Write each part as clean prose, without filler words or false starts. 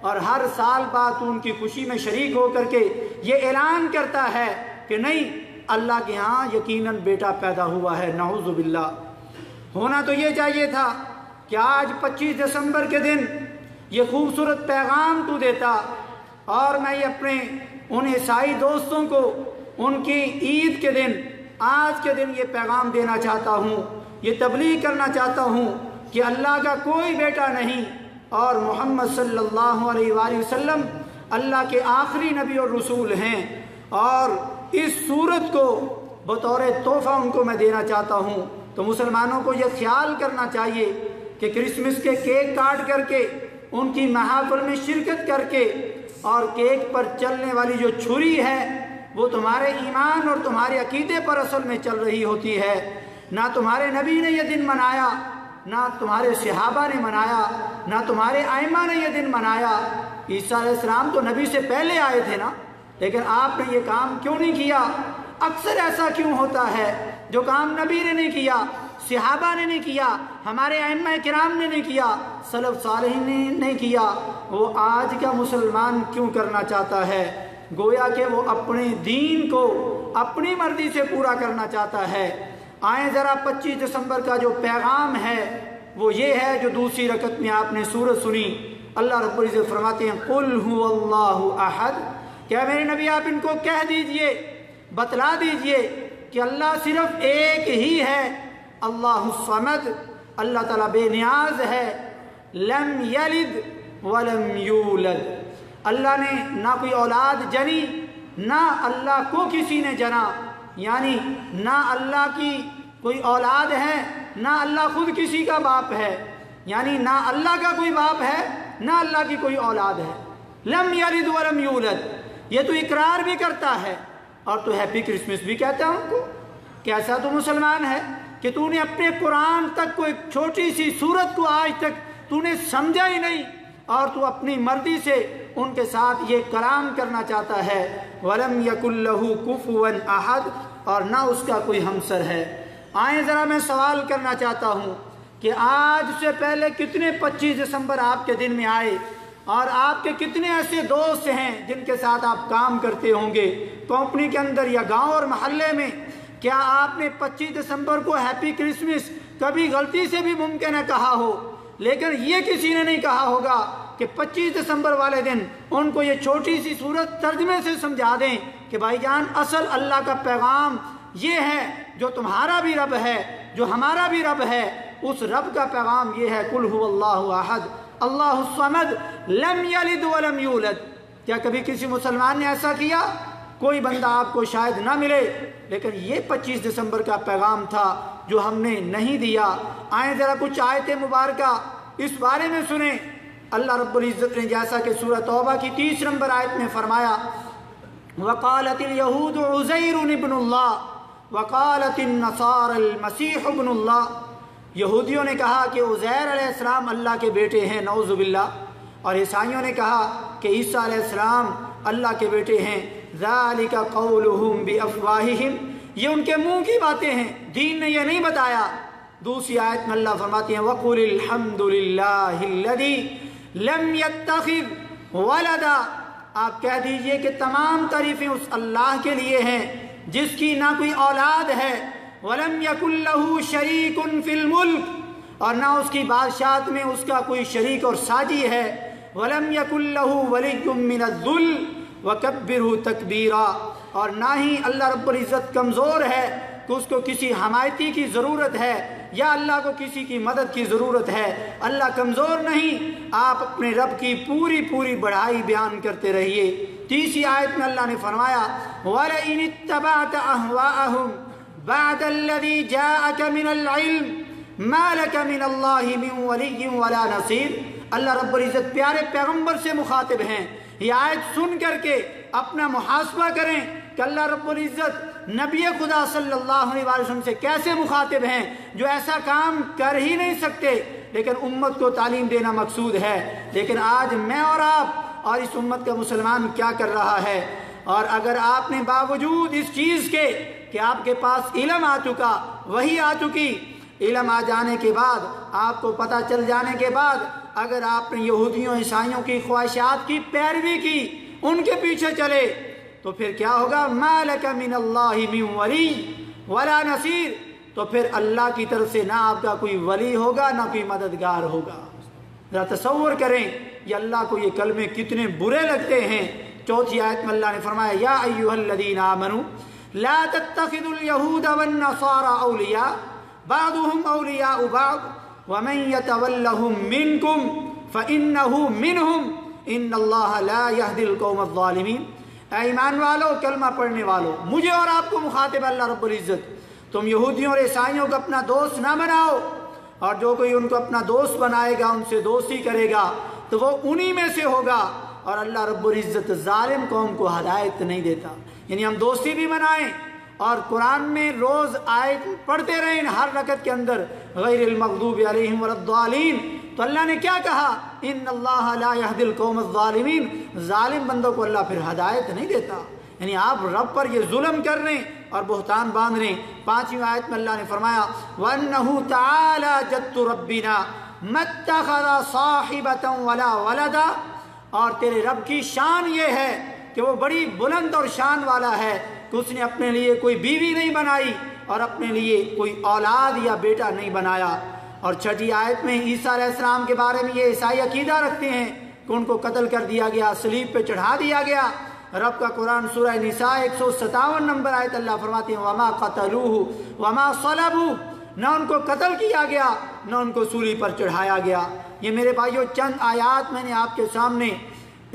اور ہر سال بعد تو ان کی خوشی میں شریک ہو کر کے یہ اعلان کرتا ہے کہ نہیں، اللہ کے ہاں یقیناً بیٹا پیدا ہوا ہے۔ نعوذ باللہ۔ ہونا تو یہ چاہیے تھا کہ آج 25 دسمبر کے دن یہ خوبصورت پیغام تو دیتا، اور میں یہ اپنے ان عیسائی دوستوں کو ان کی عید کے دن، آج کے دن یہ پیغام دینا چاہتا ہوں، یہ تبلیغ کرنا چاہتا ہوں کہ اللہ کا کوئی بیٹا نہیں، اور محمد صلی اللہ علیہ وآلہ وسلم اللہ کے آخری نبی اور رسول ہیں، اور اس صورت کو بطور تحفہ ان کو میں دینا چاہتا ہوں۔ تو مسلمانوں کو یہ خیال کرنا چاہیے کہ کرسمس کے کیک کاٹ کر کے، ان کی محافل میں شرکت کر کے، اور کیک پر چلنے والی جو چھری ہے وہ تمہارے ایمان اور تمہارے عقیدے پر اصل میں چل رہی ہوتی ہے۔ نہ تمہارے نبی نے یہ دن منایا، نہ تمہارے صحابہ نے منایا، نہ تمہارے ائمہ نے یہ دن منایا۔ عیسیٰ علیہ السلام تو نبی سے پہلے آئے تھے نا، لیکن آپ نے یہ کام کیوں نہیں کیا؟ اکثر ایسا کیوں ہوتا ہے جو کام نبی نے نہیں کیا، صحابہ نے نہیں کیا، ہمارے ائمہ کرام نے نہیں کیا، سلف صالحین نے نہیں کیا، وہ آج کا مسلمان کیوں کرنا چاہتا ہے؟ گویا کہ وہ اپنے دین کو اپنی مرضی سے پورا کرنا چاہتا ہے۔ آئیں ذرا 25 دسمبر کا جو پیغام ہے وہ یہ ہے جو دوسری رکعت میں آپ نے سورت سنی۔ اللہ رب العزت فرماتے ہیں قُلْ هُوَ اللَّهُ أَحَدٌ، کیا میرے نبی آپ ان کو کہہ دیجئے، بتلا دیجئے کہ اللہ صرف ایک ہی ہے، اللہ الصمد، اللہ تعالیٰ بے نیاز ہے، لم یلد ولم یولد، اللہ نے نہ کوئی اولاد جنی، نہ اللہ کو کسی نے جنا، یعنی نہ اللہ کی کوئی اولاد ہے، نہ اللہ خود کسی کا باپ ہے، یعنی نہ اللہ کا کوئی باپ ہے، نہ اللہ کی کوئی اولاد ہے۔ لم یلد ولم یولد، یہ تو اقرار بھی کرتا ہے، اور تو ہیپی کرسمس بھی کہتا ہے ان کو۔ کیسا تو مسلمان ہے کہ تو نے اپنے قرآن تک کوئی چھوٹی سی سورت کو آج تک تو نے سمجھا ہی نہیں، اور تو اپنی مرضی سے ان کے ساتھ یہ کلام کرنا چاہتا ہے۔ وَلَمْ يَكُنْ لَهُ كُفُوًا أَحَدٌ، اور نہ اس کا کوئی ہمسر ہے۔ آئیں ذرا میں سوال کرنا چاہتا ہوں کہ آج سے پہلے کتنے 25 دسمبر آپ کے دن میں آئے، اور آپ کے کتنے ایسے دوست ہیں جن کے ساتھ آپ کام کرتے ہوں گے کمپنی کے اندر یا گاؤں اور محلے میں؟ کیا آپ نے 25 دسمبر کو ہیپی کرسمس کبھی غلطی سے بھی ممکن ہے کہا ہو؟ لیکن یہ کسی نے نہیں کہا ہوگا کہ 25 دسمبر والے دن ان کو یہ چھوٹی سی صورت ترجمے سے سمجھا دیں کہ بھائی جان اصل اللہ کا پیغام یہ ہے، جو تمہارا بھی رب ہے، جو ہمارا بھی رب ہے، اس رب کا پیغام یہ ہے قُلْ هُوَ اللَّهُ أَحَدٌ اللہ الصمد لم یلد ولم یولد۔ کیا کبھی کسی مسلمان نے ایسا کیا؟ کوئی بندہ آپ کو شاید نہ ملے، لیکن یہ 25 دسمبر کا پیغام تھا جو ہم نے نہیں دیا۔ آئیں ذرا کچھ آیت مبارکہ اس بارے میں سنیں۔ اللہ رب العزت نے جیسا کہ سورہ توبہ کی 30 نمبر آیت میں فرمایا وَقَالَتِ الْيَهُودُ عُزَيْرٌ ابْنُ اللَّهِ وَقَالَتِ النَّصَارَى الْمَسِيحُ ابْنُ اللَّهِ، یہودیوں نے کہا کہ عزیر علیہ السلام اللہ کے بیٹے ہیں، نعوذ باللہ، اور عیسائیوں نے کہا کہ عیسیٰ علیہ السلام اللہ کے بیٹے ہیں۔ ذَلِكَ قَوْلُهُمْ بِأَفْوَاهِهِمْ، یہ ان کے منہ کی باتیں ہیں، دین نے یہ نہیں بتایا۔ دوسری آیت میں اللہ فرماتے ہیں وَقُلِ الْحَمْدُ لِلَّهِ الَّذِي لَمْ يَتَّخِذْ وَلَدًا، آپ کہہ دیجئے کہ تمام تعریفیں اس اللہ کے لیے ہیں جس کی نہ کوئی اولاد ہے، وَلَمْ يَكُنْ لَهُ شَرِيكٌ فِي الْمُلْكِ، اور نہ اس کی بادشاہت میں اس کا کوئی شریک اور ساجی ہے، وَلَمْ يَكُنْ لَهُ وَلِيٌّ مِّنَ الذُّلِّ وَكَبِّرْهُ تَكْبِيرًا، اور نہ ہی اللہ رب العزت کمزور ہے کہ اس کو کسی حمایتی کی ضرورت ہے یا اللہ کو کسی کی مدد کی ضرورت ہے۔ اللہ کمزور نہیں، آپ اپنے رب کی پوری پوری بڑائی بیان کرتے رہیے۔ تیسری آیت میں اللہ نے فرمایا وَلَئِنِ اتَّبَعْتَ أَهْوَاءَهُمْ بَعْدَ الَّذِي جَاءَكَ مِنَ الْعِلْمِ مَا لَكَ مِنَ اللَّهِ مِنْ وَلِيٍّ وَلَا نَصِيرٍ۔ اللہ رب العزت پیارے پیغمبر سے مخاطب ہیں، یہ آیت سن کر کے اپنا محاسبہ کریں کہ اللہ رب العزت نبی خدا صلی اللہ علیہ وسلم سے کیسے مخاطب ہیں جو ایسا کام کر ہی نہیں سکتے، لیکن امت کو تعلیم دینا مقصود ہے۔ لیکن آج میں اور آپ اور اس امت کا مسلمان کیا کر رہا ہے؟ اور اگر آپ نے باوجود اس چیز کے کہ آپ کے پاس علم آ چکا، وحی آ چکی، علم آ جانے کے بعد، آپ کو پتہ چل جانے کے بعد اگر آپ نے یہودیوں عیسائیوں کی خواہشات کی پیروی کی، ان کے پیچھے چلے، تو پھر کیا ہوگا؟ ما لک من اللہ من ولی ولا نصیر، تو پھر اللہ کی طرف سے نہ آپ کا کوئی ولی ہوگا نہ کوئی مددگار ہوگا۔ ذرا تصور کریں یہ اللہ کو یہ کلمے کتنے برے لگتے ہیں۔ چوتھی آیت میں اللہ نے فرمایا یا ایھا الذین آمنوا لا تتخذوا اليہود والنصارى اولیاء بعضهم اولیاء بعض ومن يتولهم منکم فانہ منہم ان اللہ لا یہدی القوم الظالمین۔ اے ایمان والو، کلمہ پڑھنے والو، مجھے اور آپ کو مخاطب اللہ رب العزت، تم یہودیوں اور عیسائیوں کو اپنا دوست نہ بناؤ، اور جو کوئی ان کو اپنا دوست بنائے گا، ان سے دوستی کرے گا، تو وہ انہی میں سے ہوگا، اور اللہ رب العزت ظالم قوم کو ہدایت نہیں دیتا۔ یعنی ہم دوستی بھی بنائیں اور قرآن میں روز آیت پڑھتے رہیں ہر رکعت کے اندر غیر المغضوب علیہم ولا الضالین، تو اللہ نے کیا کہا؟ ان اللہ لا یہدی القوم الظالمین، ظالم بندوں کو اللہ پھر ہدایت نہیں دیتا۔ یعنی آپ رب پر یہ ظلم کر رہے ہیں اور بہتان باندھ رہے ہیں۔ پانچویں آیت میں اللہ نے فرمایا وَأَنَّهُ تَعَالَى جَدُّ رَبِّنَا مَا اتَّخَذَ صَاحِبَةً وَلَا وَلَدًا، اور تیرے رب کی شان یہ ہے کہ وہ بڑی بلند اور شان والا ہے کہ اس نے اپنے لیے کوئی بیوی نہیں بنائی اور اپنے لیے کوئی اولاد یا بیٹا نہیں بنایا۔ اور چھٹی آیت میں عیسیٰ علیہ السلام کے بارے میں یہ عیسائی عقیدہ رکھتے ہیں کہ ان کو قتل کر دیا گیا، صلیب پہ چڑھا دیا گیا۔ رب کا قرآن سورہ نساء 157 نمبر آیت اللہ فرماتے ہیں وَمَا قَتَلُوهُ وَمَا صَلَبُوهُ، نہ ان کو قتل کیا گیا نہ ان کو سولی پر چڑھایا گیا۔ یہ میرے بھائیو چند آیات میں نے آپ کے سامنے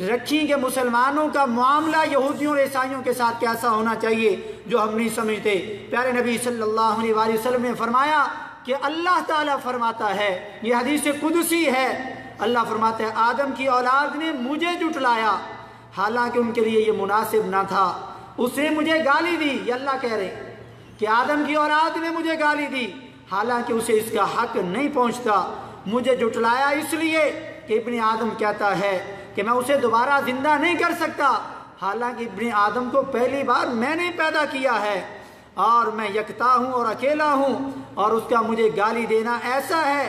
رکھی کہ مسلمانوں کا معاملہ یہودیوں اور عیسائیوں کے ساتھ کیسا ہونا چاہیے جو ہم نہیں سمجھتے۔ پیارے نبی صلی اللہ علیہ وآلہ وسلم نے فرمایا کہ اللہ تعالیٰ فرماتا ہے، یہ حدیث قدسی ہے، اللہ فرماتا ہے آدم کی اولاد نے مجھے جھٹلایا حالانکہ ان کے لیے یہ مناسب نہ تھا، اس نے مجھے گالی دی۔ یہ اللہ کہہ رہے کہ آدم کی اولاد نے مجھے گالی دی حالانکہ اسے اس کا حق نہیں پہنچتا، مجھے جھٹلایا اس لیے کہ ابن آدم کہتا ہے کہ میں اسے دوبارہ زندہ نہیں کر سکتا، حالانکہ ابن آدم کو پہلی بار میں نے پیدا کیا ہے اور میں یکتا ہوں اور اکیلا ہوں، اور اس کا مجھے گالی دینا ایسا ہے،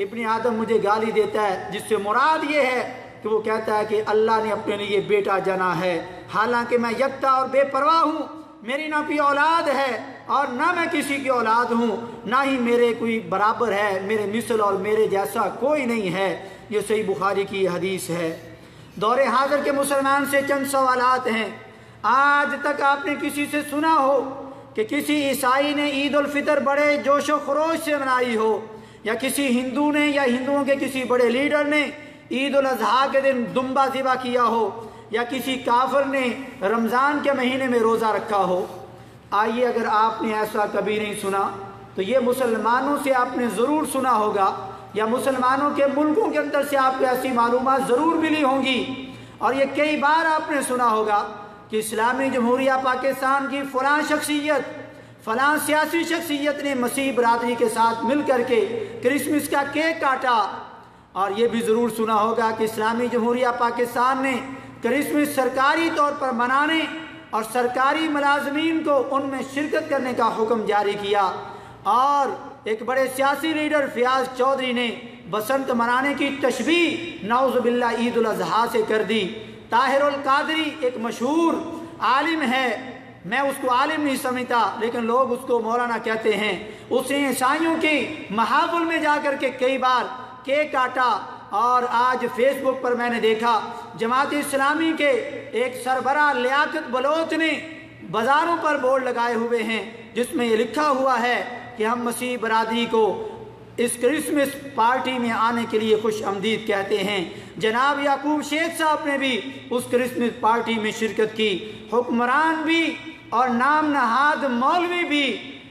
ابن آدم مجھے گالی دیتا ہے جس سے مراد یہ ہے کہ وہ کہتا ہے کہ اللہ نے اپنے لیے بیٹا جنا ہے، حالانکہ میں یکتا اور بے پرواہ ہوں، میری نہ کوئی اولاد ہے اور نہ میں کسی کی اولاد ہوں، نہ ہی میرے کوئی برابر ہے، میرے مثل اور میرے جیسا کوئی نہیں ہے۔ یہ صحیح بخاری کی حدیث ہے۔ دور حاضر کے مسلمان سے چند سوالات ہیں۔ آج تک آپ نے کسی سے سنا ہو کہ کسی عیسائی نے عید الفطر بڑے جوش و خروش سے منائی ہو، یا کسی ہندو نے یا ہندوؤں کے کسی بڑے لیڈر نے عید الاضحیٰ کے دن دمبا ذبح کیا ہو، یا کسی کافر نے رمضان کے مہینے میں روزہ رکھا ہو؟ آئیے اگر آپ نے ایسا کبھی نہیں سنا تو یہ مسلمانوں سے آپ نے ضرور سنا ہوگا، یا مسلمانوں کے ملکوں کے اندر سے آپ کو ایسی معلومات ضرور ملی ہوں گی، اور یہ کئی بار آپ نے سنا ہوگا کہ اسلامی جمہوریہ پاکستان کی فلاں شخصیت، فلاں سیاسی شخصیت نے مسیح برادری کے ساتھ مل کر کے کرسمس کا کیک کاٹا، اور یہ بھی ضرور سنا ہوگا کہ اسلامی جمہوریہ پاکستان نے کرسمس سرکاری طور پر منانے اور سرکاری ملازمین کو ان میں شرکت کرنے کا حکم جاری کیا، اور ایک بڑے سیاسی لیڈر فیاض چودھری نے بسنت منانے کی تشبیہ نعوذ باللہ عید الاضحیٰ سے کر دی۔ طاہر القادری ایک مشہور عالم ہے، میں اس کو عالم نہیں سمجھتا لیکن لوگ اس کو مولانا کہتے ہیں، اس نے عیسائیوں کے محافل میں جا کر کے کئی بار کیک کاٹا، اور آج فیس بک پر میں نے دیکھا جماعت اسلامی کے ایک سربراہ لیاقت بلوچ نے بازاروں پر بورڈ لگائے ہوئے ہیں جس میں یہ لکھا ہوا ہے کہ ہم مسیح برادری کو اس کرسمس پارٹی میں آنے کے لیے خوش آمدید کہتے ہیں۔ جناب یعقوب شیخ صاحب نے بھی اس کرسمس پارٹی میں شرکت کی۔ حکمران بھی اور نام نہاد مولوی بھی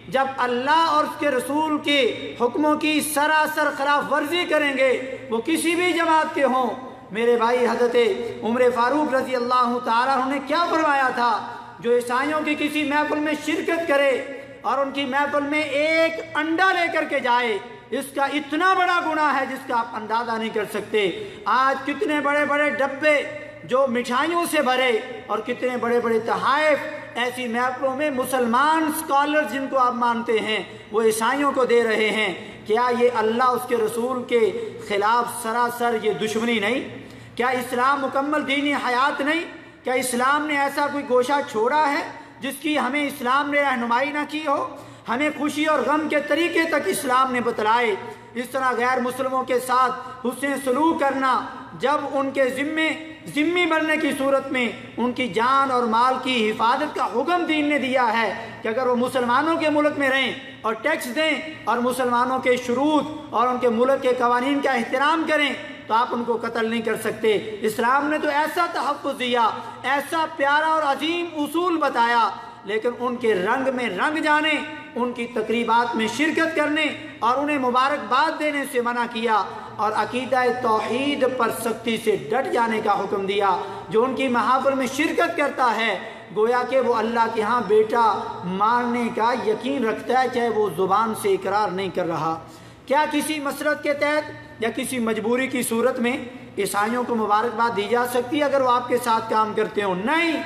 جب اللہ اور اس کے رسول کے حکموں کی سراسر خلاف ورزی کریں گے، وہ کسی بھی جماعت کے ہوں۔ میرے بھائی حضرت عمر فاروق رضی اللہ تعالیٰ عنہ نے کیا فرمایا تھا؟ جو عیسائیوں کی کسی محفل میں شرکت کرے اور ان کی محفل میں ایک انڈا لے کر کے جائے، اس کا اتنا بڑا گناہ ہے جس کا آپ اندازہ نہیں کر سکتے۔ آج کتنے بڑے بڑے ڈبے جو مٹھائیوں سے بھرے اور کتنے بڑے بڑے تحائف ایسی محفلوں میں مسلمان اسکالر جن کو آپ مانتے ہیں وہ عیسائیوں کو دے رہے ہیں۔ کیا یہ اللہ اس کے رسول کے خلاف سراسر یہ دشمنی نہیں؟ کیا اسلام مکمل دینی حیات نہیں؟ کیا اسلام نے ایسا کوئی گوشہ چھوڑا ہے جس کی ہمیں اسلام نے رہنمائی نہ کی ہو؟ ہمیں خوشی اور غم کے طریقے تک اسلام نے بتلائے۔ اس طرح غیر مسلموں کے ساتھ حسن سلوک کرنا، جب ان کے ذمہ بننے کی صورت میں ان کی جان اور مال کی حفاظت کا حکم دین نے دیا ہے کہ اگر وہ مسلمانوں کے ملک میں رہیں اور ٹیکس دیں اور مسلمانوں کے شروط اور ان کے ملک کے قوانین کا احترام کریں تو آپ ان کو قتل نہیں کر سکتے۔ اسلام نے تو ایسا تحفظ دیا، ایسا پیارا اور عظیم اصول بتایا، لیکن ان کے رنگ میں رنگ جانے، ان کی تقریبات میں شرکت کرنے اور انہیں مبارکباد دینے سے منع کیا، اور عقیدہ توحید پر سختی سے ڈٹ جانے کا حکم دیا۔ جو ان کی محافل میں شرکت کرتا ہے گویا کہ وہ اللہ کے ہاں بیٹا ماننے کا یقین رکھتا ہے، چاہے وہ زبان سے اقرار نہیں کر رہا۔ کیا کسی مسرت کے تحت یا کسی مجبوری کی صورت میں عیسائیوں کو مبارکباد دی جا سکتی ہے اگر وہ آپ کے ساتھ کام کرتے ہوں؟ نہیں،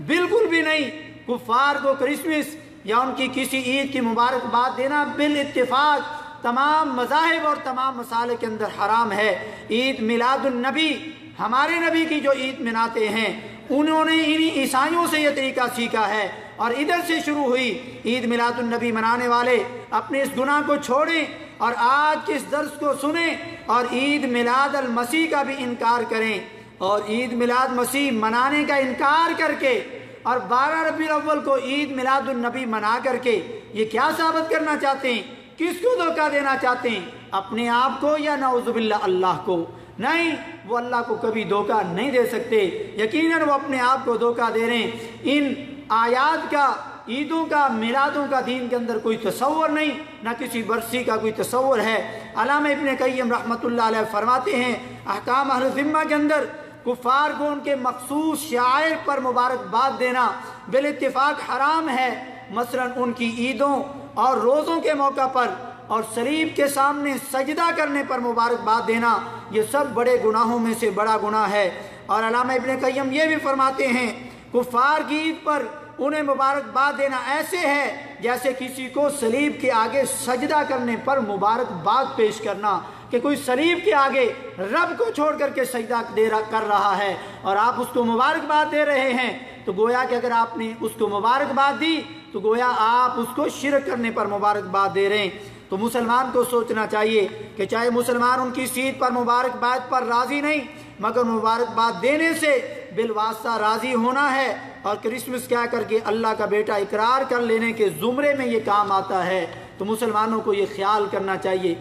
بالکل بھی نہیں۔ کفار کو کرسمس یا ان کی کسی عید کی مبارکباد دینا بالاتفاق تمام مذاہب اور تمام مسالک کے اندر حرام ہے۔ عید میلاد النبی، ہمارے نبی کی جو عید مناتے ہیں انہوں نے انہی عیسائیوں سے یہ طریقہ سیکھا ہے، اور ادھر سے شروع ہوئی۔ عید میلاد النبی منانے والے اپنے اس گناہ کو چھوڑیں اور آج کے اس درس کو سنیں اور عید میلاد المسیح کا بھی انکار کریں، اور عید میلاد مسیح منانے کا انکار کر کے اور 12 ربیع الاول کو عید میلاد النبی منا کر کے یہ کیا ثابت کرنا چاہتے ہیں؟ کس کو دھوکہ دینا چاہتے ہیں؟ اپنے آپ کو یا نعوذ باللہ اللہ کو؟ نہیں، وہ اللہ کو کبھی دھوکہ نہیں دے سکتے، یقیناً وہ اپنے آپ کو دھوکہ دے رہے ہیں۔ ان آیات کا، عیدوں کا، میلادوں کا دین کے اندر کوئی تصور نہیں، نہ کسی برسی کا کوئی تصور ہے۔ علامہ ابن قیم رحمۃ اللہ علیہ فرماتے ہیں احکام اہل ذمہ کے اندر کفار کو ان کے مخصوص شعائر پر مبارکباد دینا بالاتفاق حرام ہے، مثلا ان کی عیدوں اور روزوں کے موقع پر اور صلیب کے سامنے سجدہ کرنے پر مبارکباد دینا، یہ سب بڑے گناہوں میں سے بڑا گناہ ہے۔ اور علامہ ابن قیم یہ بھی فرماتے ہیں کفار کی عید پر انہیں مبارکباد دینا ایسے ہے جیسے کسی کو صلیب کے آگے سجدہ کرنے پر مبارکباد پیش کرنا، کہ کوئی صلیب کے آگے رب کو چھوڑ کر کے سجدہ کر رہا ہے اور آپ اس کو مبارکباد دے رہے ہیں، تو گویا کہ اگر آپ نے اس کو مبارکباد دی تو گویا آپ اس کو شرک کرنے پر مبارکباد دے رہے ہیں۔ تو مسلمان کو سوچنا چاہیے کہ چاہے مسلمان ان کی عید پر مبارکباد پر راضی نہیں، مگر مبارکباد دینے سے بالواسطہ راضی ہونا ہے، اور کرسمس کیا کر کے اللہ کا بیٹا اقرار کر لینے کے زمرے میں یہ کام آتا ہے۔ تو مسلمانوں کو یہ خیال کرنا چاہیے،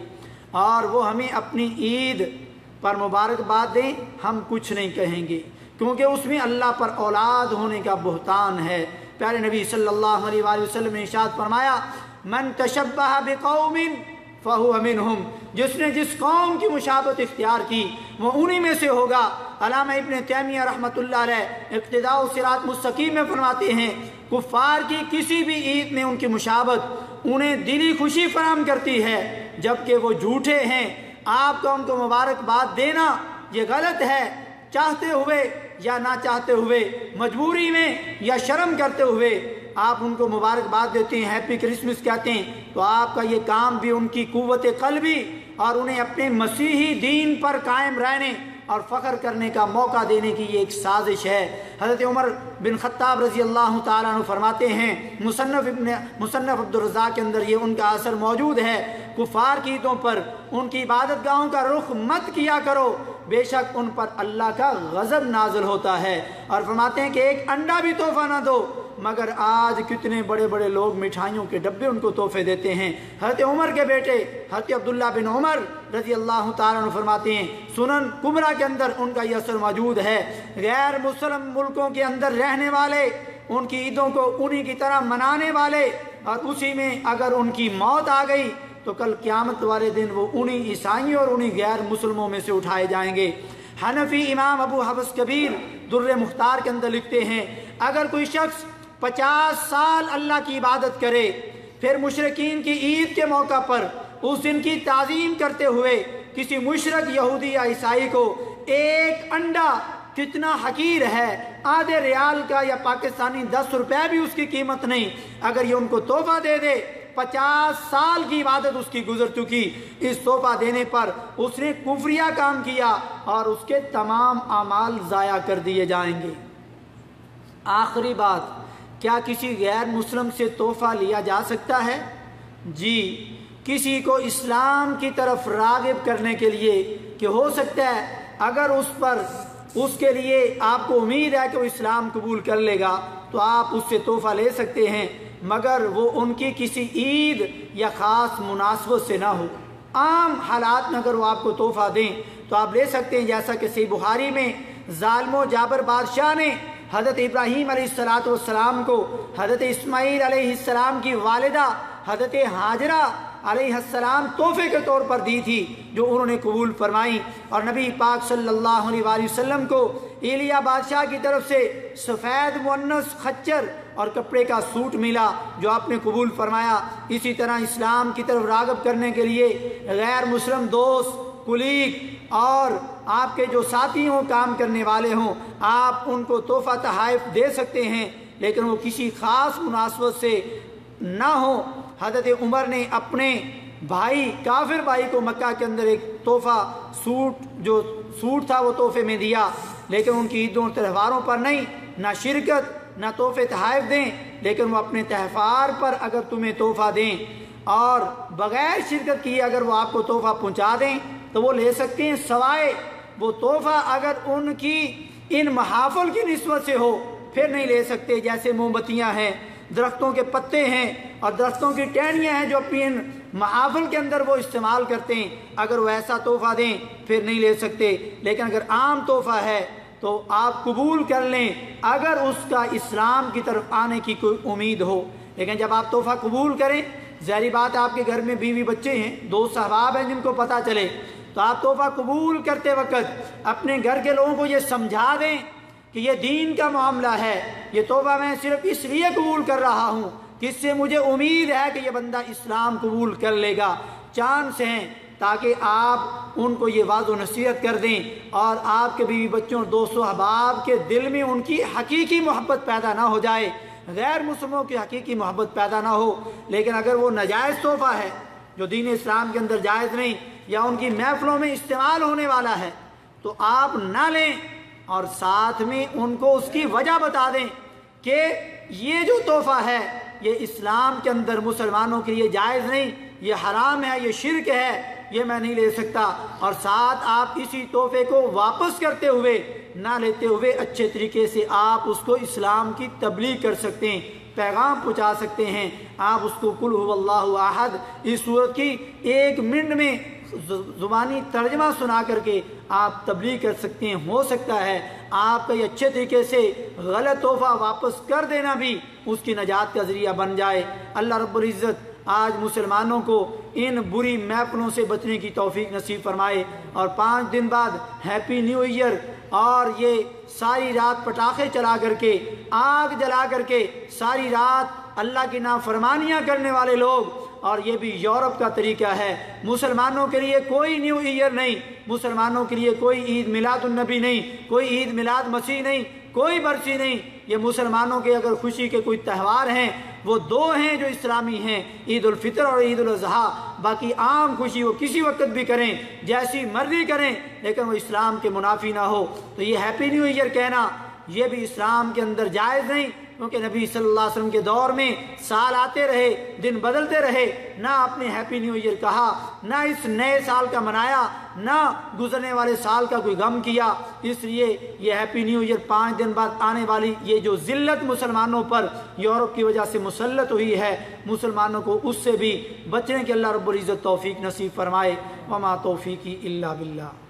اور وہ ہمیں اپنی عید پر مبارکباد دیں، ہم کچھ نہیں کہیں گے، کیونکہ اس میں اللہ پر اولاد ہونے کا بہتان ہے۔ پیارے نبی صلی اللہ علیہ وآلہ وسلم نے ارشاد فرمایا من تشبہ بقوم فہو منہم، جس نے جس قوم کی مشابہت اختیار کی وہ انہی میں سے ہوگا۔ علامہ ابن تیمیہ رحمۃ اللہ علیہ اقتداء الصراط مستقیم میں فرماتے ہیں کفار کی کسی بھی عید میں ان کی مشابہت انہیں دلی خوشی فراہم کرتی ہے، جبکہ وہ جھوٹے ہیں۔ آپ کا ان کو مبارکباد دینا یہ غلط ہے، چاہتے ہوئے یا نہ چاہتے ہوئے، مجبوری میں یا شرم کرتے ہوئے آپ ان کو مبارکباد دیتے ہیں، ہیپی کرسمس کہتے ہیں، تو آپ کا یہ کام بھی ان کی قوت قلبی اور انہیں اپنے مسیحی دین پر قائم رہنے اور فخر کرنے کا موقع دینے کی یہ ایک سازش ہے۔ حضرت عمر بن خطاب رضی اللہ تعالیٰ عنہ فرماتے ہیں مصنف عبدالرزاق کے اندر یہ ان کا اثر موجود ہے، کفار کی عیدوں پر ان کی عبادت گاہوں کا رخ مت کیا کرو، بے شک ان پر اللہ کا غضب نازل ہوتا ہے۔ اور فرماتے ہیں کہ ایک انڈا بھی تحفہ نہ دو، مگر آج کتنے بڑے بڑے لوگ مٹھائیوں کے ڈبے ان کو تحفے دیتے ہیں۔ حضرت عمر کے بیٹے حضرت عبداللہ بن عمر رضی اللہ تعالیٰ عنہ فرماتے ہیں سنن کبریٰ کے اندر ان کا یہ اثر موجود ہے، غیر مسلم ملکوں کے اندر رہنے والے ان کی عیدوں کو انہی کی طرح منانے والے، اور اسی میں اگر ان کی موت آ گئی تو کل قیامت والے دن وہ انہی عیسائیوں اور انہی غیر مسلموں میں سے اٹھائے جائیں گے۔ حنفی امام ابو حفص کبیر در مختار کے اندر لکھتے ہیں اگر کوئی شخص 50 سال اللہ کی عبادت کرے، پھر مشرکین کی عید کے موقع پر اس دن کی تعظیم کرتے ہوئے کسی مشرک یہودی یا عیسائی کو ایک انڈا، کتنا حقیر ہے، آدھے ریال کا یا پاکستانی 10 روپے بھی اس کی قیمت نہیں، اگر یہ ان کو تحفہ دے دے 50 سال کی عبادت اس کی گزر چکی، اس تحفہ دینے پر اس نے کفریہ کام کیا اور اس کے تمام اعمال ضائع کر دیے جائیں گے۔ آخری بات، کیا کسی غیر مسلم سے تحفہ لیا جا سکتا ہے؟ جی، کسی کو اسلام کی طرف راغب کرنے کے لیے کہ ہو سکتا ہے اگر اس کے لیے آپ کو امید ہے کہ وہ اسلام قبول کر لے گا تو آپ اس سے تحفہ لے سکتے ہیں، مگر وہ ان کی کسی عید یا خاص مناسبت سے نہ ہو۔ عام حالات میں اگر وہ آپ کو تحفہ دیں تو آپ لے سکتے ہیں، جیسا کہ صحیح بخاری میں ظالم و جابر بادشاہ نے حضرت ابراہیم علیہ السلام کو حضرت اسماعیل علیہ السلام کی والدہ حضرت ہاجرہ علیہ السلام تحفے کے طور پر دی تھی، جو انہوں نے قبول فرمائی، اور نبی پاک صلی اللہ علیہ وآلہ وسلم کو ایلیا بادشاہ کی طرف سے سفید مونس خچر اور کپڑے کا سوٹ ملا جو آپ نے قبول فرمایا۔ اسی طرح اسلام کی طرف راغب کرنے کے لیے غیر مسلم دوست، کلیگ اور آپ کے جو ساتھی ہوں، کام کرنے والے ہوں، آپ ان کو تحفہ تحائف دے سکتے ہیں، لیکن وہ کسی خاص مناسبت سے نہ ہو۔ حضرت عمر نے اپنے بھائی، کافر بھائی کو مکہ کے اندر ایک تحفہ سوٹ تھا وہ تحفے میں دیا، لیکن ان کی عیدوں اور تہواروں پر نہیں، نہ شرکت نہ تحفے تحائف دیں، لیکن وہ اپنے تہوار پر اگر تمہیں تحفہ دیں اور بغیر شرکت کیے اگر وہ آپ کو تحفہ پہنچا دیں تو وہ لے سکتے ہیں، سوائے وہ تحفہ اگر ان کی ان محافل کی نسبت سے ہو پھر نہیں لے سکتے، جیسے موم بتیاں ہیں، درختوں کے پتے ہیں اور درختوں کی ٹہنیاں ہیں جو اپنی ان محافل کے اندر وہ استعمال کرتے ہیں، اگر وہ ایسا تحفہ دیں پھر نہیں لے سکتے۔ لیکن اگر عام تحفہ ہے تو آپ قبول کر لیں اگر اس کا اسلام کی طرف آنے کی کوئی امید ہو۔ لیکن جب آپ تحفہ قبول کریں، ظاہری بات آپ کے گھر میں بیوی بچے ہیں، دوست احباب ہیں جن کو پتہ چلے، تو آپ تحفہ قبول کرتے وقت اپنے گھر کے لوگوں کو یہ سمجھا دیں کہ یہ دین کا معاملہ ہے، یہ تحفہ میں صرف اس لیے قبول کر رہا ہوں کہ اس سے مجھے امید ہے کہ یہ بندہ اسلام قبول کر لے گا، چانس ہیں، تاکہ آپ ان کو یہ واضح و نصیحت کر دیں اور آپ کے بیوی بچوں اور دوستوں احباب کے دل میں ان کی حقیقی محبت پیدا نہ ہو جائے، غیر مسلموں کی حقیقی محبت پیدا نہ ہو۔ لیکن اگر وہ ناجائز تحفہ ہے جو دین اسلام کے اندر جائز نہیں یا ان کی محفلوں میں استعمال ہونے والا ہے تو آپ نہ لیں، اور ساتھ میں ان کو اس کی وجہ بتا دیں کہ یہ جو تحفہ ہے یہ اسلام کے اندر مسلمانوں کے لیے جائز نہیں، یہ حرام ہے، یہ شرک ہے، یہ میں نہیں لے سکتا، اور ساتھ آپ اسی تحفے کو واپس کرتے ہوئے نہ لیتے ہوئے اچھے طریقے سے آپ اس کو اسلام کی تبلیغ کر سکتے ہیں، پیغام پہنچا سکتے ہیں۔ آپ اس کو قل هو اللہ احد اس سورت کی 1 منٹ میں زبانی ترجمہ سنا کر کے آپ تبلیغ کر سکتے ہیں۔ ہو سکتا ہے آپ کا یہ اچھے طریقے سے غلط تحفہ واپس کر دینا بھی اس کی نجات کا ذریعہ بن جائے۔ اللہ رب العزت آج مسلمانوں کو ان بری محفلوں سے بچنے کی توفیق نصیب فرمائے، اور 5 دن بعد ہیپی نیو ایئر، اور یہ ساری رات پٹاخے چلا کر کے، آگ جلا کر کے ساری رات اللہ کی نافرمانیاں کرنے والے لوگ، اور یہ بھی یورپ کا طریقہ ہے۔ مسلمانوں کے لیے کوئی نیو ایئر نہیں، مسلمانوں کے لیے کوئی عید میلاد النبی نہیں، کوئی عید میلاد مسیح نہیں، کوئی برسی نہیں۔ یہ مسلمانوں کے اگر خوشی کے کوئی تہوار ہیں وہ 2 ہیں جو اسلامی ہیں، عید الفطر اور عید الاضحیٰ۔ باقی عام خوشی وہ کسی وقت بھی کریں، جیسی مرضی کریں، لیکن وہ اسلام کے منافی نہ ہو۔ تو یہ ہیپی نیو ایئر کہنا یہ بھی اسلام کے اندر جائز نہیں، کیونکہ نبی صلی اللہ علیہ وسلم کے دور میں سال آتے رہے، دن بدلتے رہے، نہ آپ نے ہیپی نیو ایئر کہا، نہ اس نئے سال کا منایا، نہ گزرنے والے سال کا کوئی غم کیا۔ اس لیے یہ ہیپی نیو ایئر 5 دن بعد آنے والی یہ جو ذلت مسلمانوں پر یورپ کی وجہ سے مسلط ہوئی ہے، مسلمانوں کو اس سے بھی بچنے کے اللہ رب العزت توفیق نصیب فرمائے۔ وما توفیقی الا باللہ۔